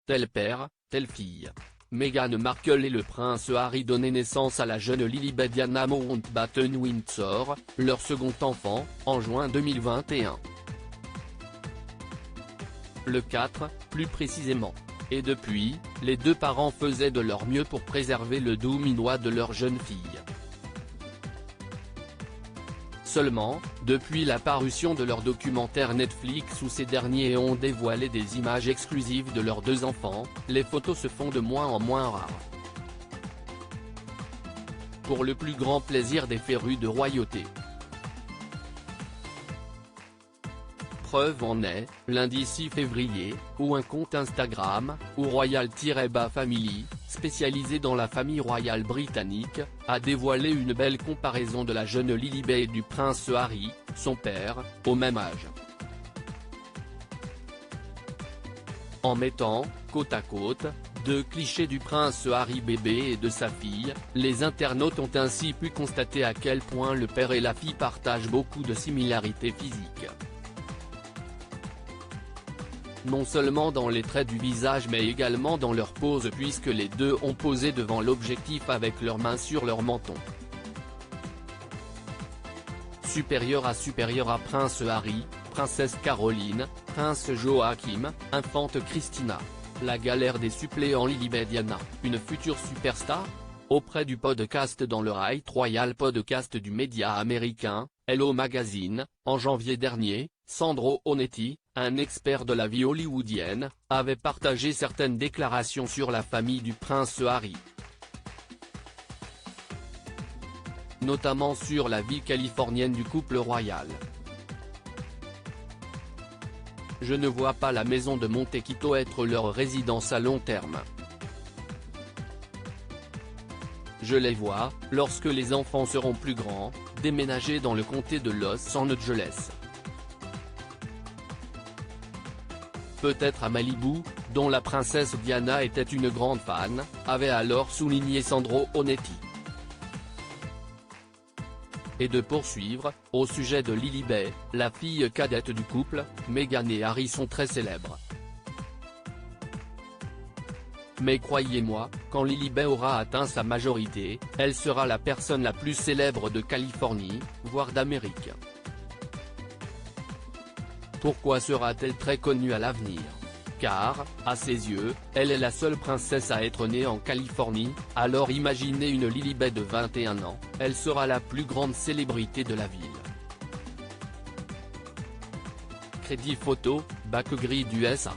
tel père, telle fille. Meghan Markle et le prince Harry donnaient naissance à la jeune Lilibet Diana Mountbatten-Windsor, leur second enfant, en juin 2021. Le 4, plus précisément. Et depuis, les deux parents faisaient de leur mieux pour préserver le doux minois de leur jeune fille. Seulement, depuis la parution de leur documentaire Netflix où ces derniers ont dévoilé des images exclusives de leurs deux enfants, les photos se font de moins en moins rares. Pour le plus grand plaisir des férus de royauté. Preuve en est, lundi 6 février, où un compte Instagram, ou Royal-Family, spécialisé dans la famille royale britannique, a dévoilé une belle comparaison de la jeune Lilibet et du prince Harry, son père, au même âge. En mettant, côte à côte, deux clichés du prince Harry bébé et de sa fille, les internautes ont ainsi pu constater à quel point le père et la fille partagent beaucoup de similarités physiques. Non seulement dans les traits du visage mais également dans leur pose puisque les deux ont posé devant l'objectif avec leurs mains sur leur menton. Supérieur à prince Harry, princesse Caroline, prince Joachim, infante Christina. La galère des suppléants Lilibet Diana, une future superstar ? Auprès du podcast dans le Right Royal podcast du média américain, Hello Magazine, en janvier dernier, Sandro Onetti, un expert de la vie hollywoodienne, avait partagé certaines déclarations sur la famille du prince Harry. Notamment sur la vie californienne du couple royal. Je ne vois pas la maison de Montecito être leur résidence à long terme. Je les vois, lorsque les enfants seront plus grands, déménager dans le comté de Los Angeles. Peut-être à Malibu, dont la princesse Diana était une grande fan, avait alors souligné Sandro Onetti. Et de poursuivre, au sujet de Lilibet, la fille cadette du couple, Meghan et Harry sont très célèbres. Mais croyez-moi, quand Lilibet aura atteint sa majorité, elle sera la personne la plus célèbre de Californie, voire d'Amérique. Pourquoi sera-t-elle très connue à l'avenir ? Car, à ses yeux, elle est la seule princesse à être née en Californie, alors imaginez une Lilibet de 21 ans, elle sera la plus grande célébrité de la ville. Crédit photo, Backgrid USA.